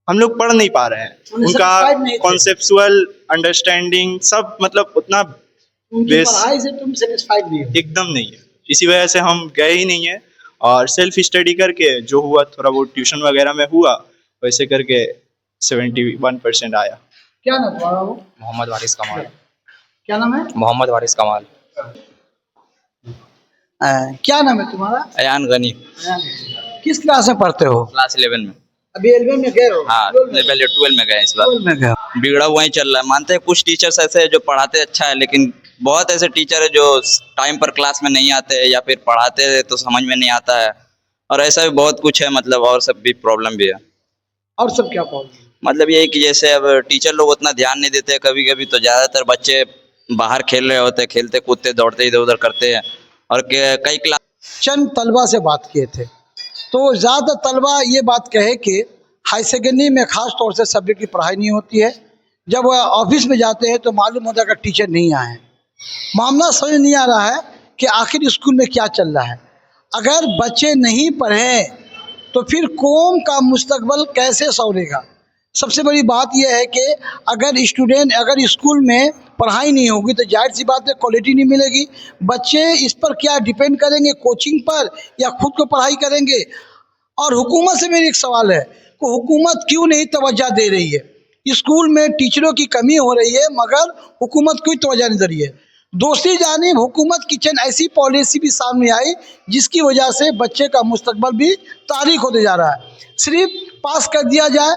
हम लोग पढ़ नहीं पा रहे हैं। उन्हें उनका satisfied नहीं थे। कॉन्सेप्चुअल अंडरस्टैंडिंग सब मतलब उतना उनकी बेस पढ़ाई से तुम सेटिस्फाइड नहीं हो। एकदम नहीं है। इसी वजह से हम गए ही नहीं है और सेल्फ स्टडी करके जो हुआ थोड़ा बहुत ट्यूशन वगैरह में हुआ वैसे करके 71% आया। क्या नाम तुम्हारा? वो मोहम्मद वारिस कमाल। क्या नाम है? मोहम्मद वारिस कमाल। क्या नाम है तुम्हारा? अयान गनी। किस क्लास में पढ़ते हो? क्लास 11 में। अभी 11 में गए हो? हाँ, 12 में गए इस बार। 12 में गए। बिगड़ा हुआ ही चल रहा है। मानते हैं कुछ टीचर्स ऐसे हैं जो पढ़ाते अच्छा है, लेकिन बहुत ऐसे टीचर है जो टाइम पर क्लास में नहीं आते या फिर पढ़ाते हैं तो समझ में नहीं आता है, और ऐसा भी बहुत कुछ है मतलब, और सब भी प्रॉब्लम भी है। और सब क्या प्रॉब्लम? मतलब यही कि जैसे अब टीचर लोग उतना ध्यान नहीं देते, कभी कभी तो ज़्यादातर बच्चे बाहर खेल रहे होते हैं, खेलते कूदते दौड़ते इधर उधर करते हैं, और कई क्लास चंद तलबा से बात किए थे तो ज़्यादा तलबा ये बात कहे कि हाई सेकेंडरी में ख़ास तौर से सब्जेक्ट की पढ़ाई नहीं होती है। जब वह ऑफिस में जाते हैं तो मालूम होता है कि टीचर नहीं आए हैं। मामला समझ नहीं आ रहा है कि आखिर स्कूल में क्या चल रहा है। अगर बच्चे नहीं पढ़ें तो फिर कौम का मुस्तकबल कैसे संवरेगा? सबसे बड़ी बात यह है कि अगर स्कूल में पढ़ाई नहीं होगी तो जाहिर सी बात है क्वालिटी नहीं मिलेगी। बच्चे इस पर क्या डिपेंड करेंगे, कोचिंग पर या खुद को पढ़ाई करेंगे? और हुकूमत से मेरी एक सवाल है कि हुकूमत क्यों नहीं तवज्जो दे रही है? स्कूल में टीचरों की कमी हो रही है मगर हुकूमत कोई तवज्जो नहीं दे रही है। दूसरी जानिब हुकूमत की चंद ऐसी पॉलिसी भी सामने आई जिसकी वजह से बच्चे का मुस्तकबल भी तारीख होते जा रहा है। सिर्फ पास कर दिया जाए,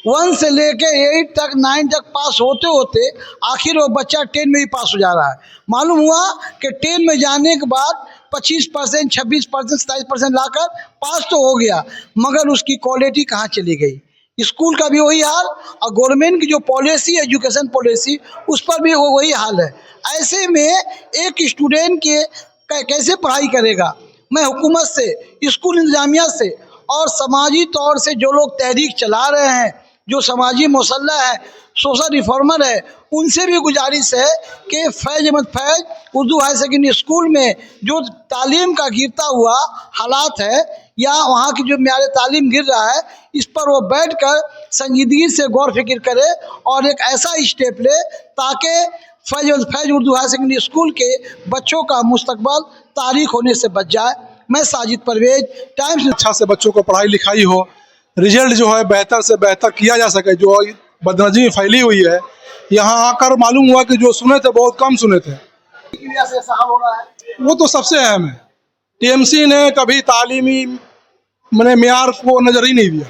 1 से लेके 8 तक 9 तक पास होते होते आखिर वो बच्चा 10 में ही पास हो जा रहा है। मालूम हुआ कि 10 में जाने के बाद 25%, 26%, 27% लाकर पास तो हो गया मगर उसकी क्वालिटी कहाँ चली गई? स्कूल का भी वही हाल और गवर्नमेंट की जो पॉलिसी, एजुकेशन पॉलिसी, उस पर भी वही हाल है। ऐसे में एक स्टूडेंट के कैसे पढ़ाई करेगा? मैं हुकूमत से, स्कूल इंतजामिया से और समाजी तौर से जो लोग तहरीक चला रहे हैं, जो समाजी मसल्ला है, सोशल रिफॉर्मर है, उनसे भी गुजारिश है कि फैज़ अहमद फैज़ उर्दू हाई सेकेंडरी स्कूल में जो तालीम का गिरता हुआ हालात है या वहाँ की जो म्यार तालीम गिर रहा है, इस पर वो बैठकर संजीदगी से गौर फिक्र करे और एक ऐसा स्टेप ले ताकि फैज़ उर्दू हाई सेकेंडरी स्कूल के बच्चों का मुस्तकबल तारीख होने से बच जाए। मैं साजिद परवेज, टाइम्स। अच्छा से बच्चों को पढ़ाई लिखाई हो, रिजल्ट जो है बेहतर से बेहतर किया जा सके। जो बदनज़मी फैली हुई है, यहाँ आकर मालूम हुआ कि जो सुने थे बहुत कम सुने थे। वो तो सबसे अहम है। टीएमसी ने कभी तालीमी म्यार को नज़र ही नहीं दिया।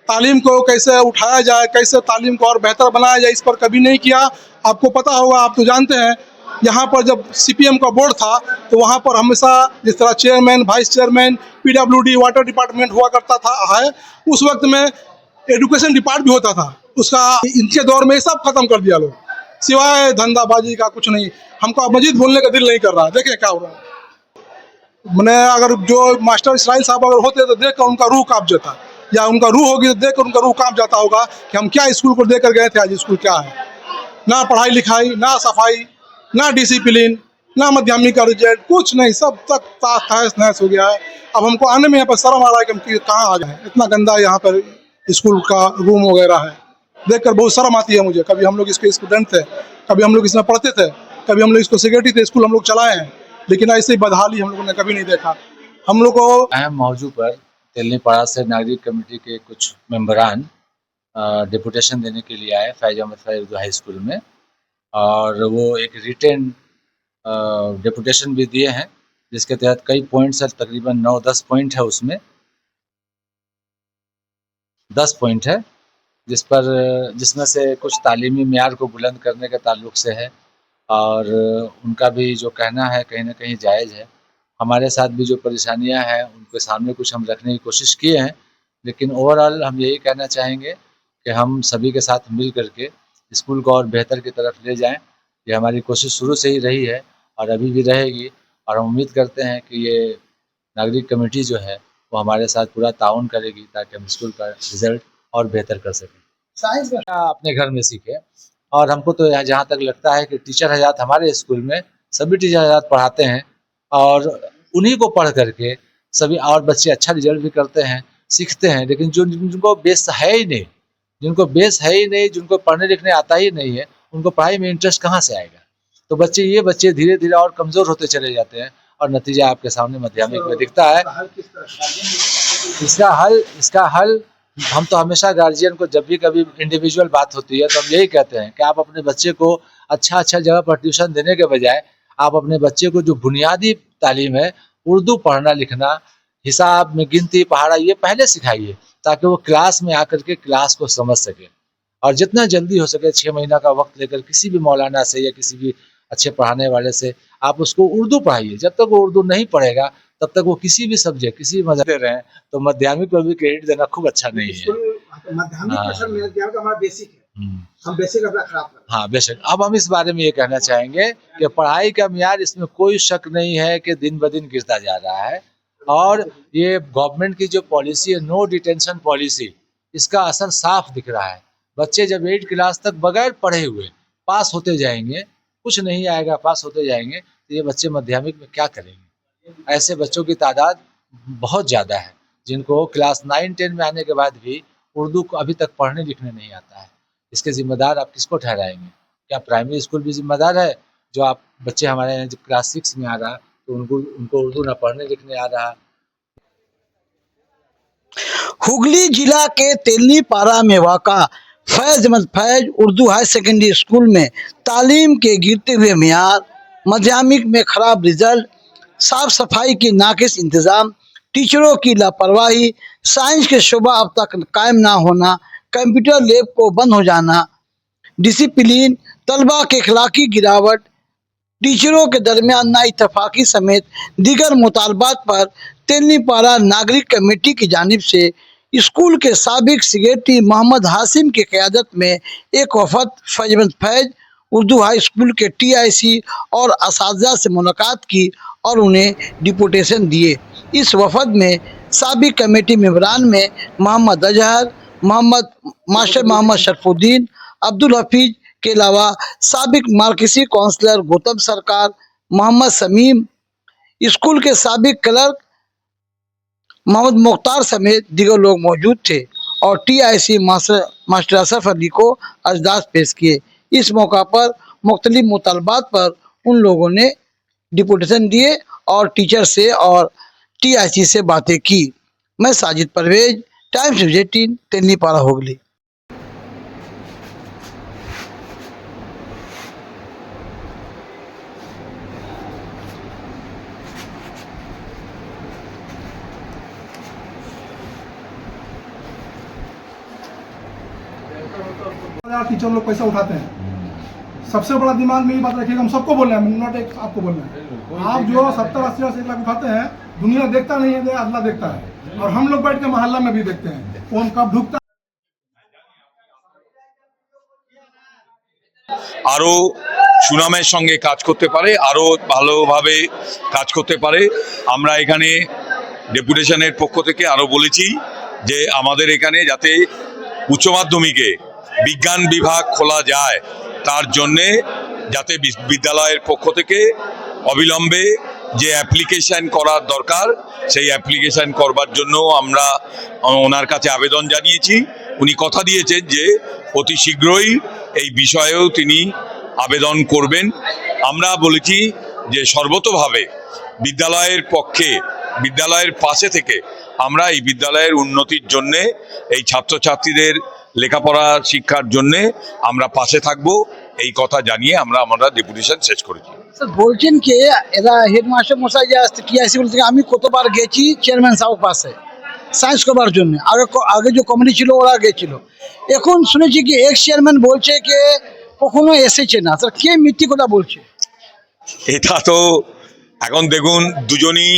तालीम को कैसे उठाया जाए, कैसे तालीम को और बेहतर बनाया जाए, इस पर कभी नहीं किया। आपको पता होगा, आप तो जानते हैं, यहाँ पर जब सीपीएम का बोर्ड था तो वहाँ पर हमेशा जिस तरह chairman, vice chairman, PWD, water department हुआ करता था है, उस वक्त में एजुकेशन डिपार्ट भी होता था। उसका इनके दौर में सब खत्म कर दिया लोग, सिवाय धंधाबाजी का कुछ नहीं। हमको मजीद बोलने का दिल नहीं कर रहा है। देखें क्या हो रहा है। मैंने अगर जो मास्टर इसराइल साहब अगर होते तो देख कर उनका रूह काँप जाता, या उनका रूह होगी तो देख कर उनका रूह काँप जाता होगा कि हम क्या स्कूल को देकर गए थे। आज स्कूल क्या है? ना पढ़ाई लिखाई, ना सफाई, ना डिसिप्लिन, ना माध्यमिक का रिजल्ट, कुछ नहीं, सब तक तहस नहस हो गया है। अब हमको आने में यहाँ पर शर्म आ रहा है कि हम कहाँ आ गए। इतना गंदा यहाँ पर स्कूल का रूम वगैरह है, देखकर बहुत शर्म आती है मुझे। कभी हम लोग इसके स्टूडेंट थे, कभी हम लोग इसमें पढ़ते थे, कभी हम लोग इसको सिक्योरिटी थे, स्कूल हम लोग चलाए हैं, लेकिन ऐसी बदहाली हम लोगों ने कभी नहीं देखा। हम लोग को अहम मौजू पर तेलनीपाड़ा से नागरिक कमेटी के कुछ मेंबरान डिपुटेशन देने के लिए आए फैज़ अहमद फैज़ उर्दू हाई स्कूल में, और वो एक रिटेन डिपुटेशन भी दिए हैं जिसके तहत कई पॉइंट्स है, तकरीबन 9-10 पॉइंट है। उसमें 10 पॉइंट है जिसमें से कुछ तालीमी म्यार को बुलंद करने के ताल्लुक से है, और उनका भी जो कहना है कहीं ना कहीं जायज़ है। हमारे साथ भी जो परेशानियां हैं उनके सामने कुछ हम रखने की कोशिश किए हैं, लेकिन ओवरऑल हम यही कहना चाहेंगे कि हम सभी के साथ मिल करके स्कूल को और बेहतर की तरफ ले जाएं। ये हमारी कोशिश शुरू से ही रही है और अभी भी रहेगी, और हम उम्मीद करते हैं कि ये नागरिक कमेटी जो है वो हमारे साथ पूरा ताउन करेगी ताकि हम स्कूल का रिजल्ट और बेहतर कर सकें। साइंस में अपने घर में सीखें, और हमको तो यहाँ जहाँ तक लगता है कि टीचर हज़रात हमारे स्कूल में सभी टीचर हज़रात पढ़ाते हैं, और उन्हीं को पढ़ करके सभी और बच्चे अच्छा रिजल्ट भी करते हैं, सीखते हैं। लेकिन जो जिनको बेस है ही नहीं, जिनको बेस है ही नहीं, जिनको पढ़ने लिखने आता ही नहीं है, उनको पढ़ाई में इंटरेस्ट कहाँ से आएगा? तो बच्चे धीरे धीरे और कमज़ोर होते चले जाते हैं और नतीजा आपके सामने माध्यमिक में दिखता है। इसका हल हम तो हमेशा गार्जियन को, जब भी कभी इंडिविजुअल बात होती है तो हम यही कहते हैं कि आप अपने बच्चे को अच्छा जगह पर ट्यूशन देने के बजाय आप अपने बच्चे को जो बुनियादी तालीम है, उर्दू पढ़ना लिखना, हिसाब में गिनती पहाड़ा, ये पहले सिखाइए ताकि वो क्लास में आकर के क्लास को समझ सके। और जितना जल्दी हो सके 6 महीना का वक्त लेकर किसी भी मौलाना से या किसी भी अच्छे पढ़ाने वाले से आप उसको उर्दू पढ़ाइए। जब तक वो उर्दू नहीं पढ़ेगा तब तक वो किसी भी सब्जेक्ट, किसी भी मज़हब दे रहे हैं तो माध्यमिक को भी क्रेडिट देना खूब अच्छा नहीं है। माध्यमिक का सर मेरा ध्यान हमारा बेसिक है, हम बेसिक अपना खराब कर रहे हैं। हाँ बेशक। अब हम इस बारे में ये कहना चाहेंगे कि पढ़ाई का मियार, इसमें कोई शक नहीं है कि दिन ब दिन गिरता जा रहा है और ये गवर्नमेंट की जो पॉलिसी है, नो डिटेंशन पॉलिसी, इसका असर साफ दिख रहा है। बच्चे जब 8 क्लास तक बगैर पढ़े हुए पास होते जाएंगे, कुछ नहीं आएगा, पास होते जाएंगे, तो ये बच्चे माध्यमिक में क्या करेंगे? ऐसे बच्चों की तादाद बहुत ज़्यादा है जिनको क्लास 9-10 में आने के बाद भी उर्दू को अभी तक पढ़ने लिखने नहीं आता है। इसके जिम्मेदार आप किसको ठहराएंगे? क्या प्राइमरी स्कूल भी जिम्मेदार है? जो आप बच्चे हमारे यहाँ जो क्लास 6 में आ रहा तो उनको उर्दू ना पढ़ने लिखने आ रहा। हुगली जिला के तेलनीपारा में वाक़ा फैज़ अहमद फैज़ उर्दू हाई सेकेंडरी स्कूल में तालीम के गिरते हुए मियार, माध्यमिक में खराब रिजल्ट, साफ सफाई की नाकिस इंतज़ाम, टीचरों की लापरवाही, साइंस के शोबा अब तक कायम ना होना, कंप्यूटर लैब को बंद हो जाना, डिसिप्लिन, तलबा के अखलाकी गिरावट, टीचरों के दरमियान नाइतफाकी समेत दीगर मुतालबात पर तेलनीपारा नागरिक कमेटी की जानिब से स्कूल के साबिक सेक्रेटरी मोहम्मद हासिम की क़यादत में एक वफद फैज़ अहमद फैज़ उर्दू हाई स्कूल के TIC और असातिज़ा से मुलाकात की और उन्हें डिपुटेशन दिए। इस वफद में साबिक कमेटी मेंबरान में मोहम्मद अजहर, मास्टर मोहम्मद शरफुद्दीन, अब्दुल हफीज के अलावा साबिक मार्कसी काउंसलर गौतम सरकार, मोहम्मद समीम, स्कूल के साबिक क्लर्क मोहम्मद मुख्तार समेत दीगर लोग मौजूद थे और TIC मास्टर असफ अली को अजदाद पेश किए। इस मौका पर मुख्तलिफ मुतालबात पर उन लोगों ने डिपुटेशन दिए और टीचर से और TIC से बातें की। मैं Sajid Parvez, Times News 18, Telinipara Hooghly. Teacher लोग पैसा उठाते हैं। सबसे बड़ा दिमाग में ये बात रखिएगा, हम सबको बोल रहे हैं, नॉट एक आपको बोल रहे हैं। आप जो 70-80 1 लाख उठाते हैं, दुनिया देखता नहीं है, अल्लाह देखता है। और हम लोग बैठ के मोहल्ला में भी देखते हैं कौन कब ढुकता। আরো সুনামের সঙ্গে কাজ করতে পারে, আরো ভালোভাবে কাজ করতে পারে। আমরা এখানে ডেপুটেশনের পক্ষ থেকে আরো বলেছি যে আমাদের এখানে যাতে উচ্চ মাধ্যমিকে বিজ্ঞান বিভাগ খোলা যায়, তার জন্যে যাতে বিদ্যালয়ের পক্ষ থেকে অবিলম্বে যে অ্যাপ্লিকেশন করার দরকার সেই অ্যাপ্লিকেশন করবার জন্য আমরা ওনার কাছে আবেদন জানিয়েছি। উনি কথা দিয়েছেন যে অতি শীঘ্রই এই বিষয়েও তিনি আবেদন করবেন। আমরা বলেছি যে সর্বতোভাবে বিদ্যালয়ের পক্ষে, বিদ্যালয়ের পাশে থেকে আমরা এই বিদ্যালয়ের উন্নতির জন্যে, এই ছাত্রছাত্রীদের লেখাপড়া শিক্ষার জন্যে আমরা পাশে থাকব, এই কথা জানিয়ে আমরা ডেপুটেশন শেষ করেছি। স্যার বলছেন কি এরা হেডমাস্টার মশাই যে TIC বলছে আমি কতবার গেছি চেয়ারম্যান সাহেব পাশে সায়েন্স করবার জন্য, আগে যে কমিটি ছিল ওরা গেছিল। এখন শুনেছি কি এক্স চেয়ারম্যান বলছে কি কখনো এসেছে না। স্যার কে মিথ্যে কথা বলছে? এটা তো এখন দেখুন দুজনই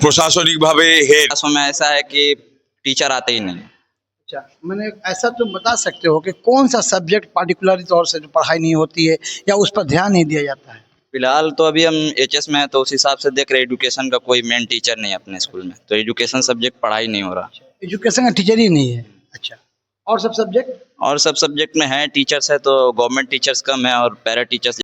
প্রশাসনিকভাবে হেড। क्लासों में ऐसा है कि टीचर आते ही नहीं। अच्छा, मैंने ऐसा तो बता सकते हो कि कौन सा सब्जेक्ट पार्टिकुलर तौर से जो पढ़ाई नहीं होती है या उस पर ध्यान नहीं दिया जाता है? फिलहाल तो अभी हम HS में हैं तो उस हिसाब से देख रहे एजुकेशन का कोई मेन टीचर नहीं है अपने स्कूल में, तो एजुकेशन सब्जेक्ट पढ़ाई नहीं हो रहा। एजुकेशन का टीचर ही नहीं है। अच्छा, और सब सब्जेक्ट? और सब सब्जेक्ट में है टीचर्स है तो गवर्नमेंट टीचर्स कम है और पैरा टीचर्स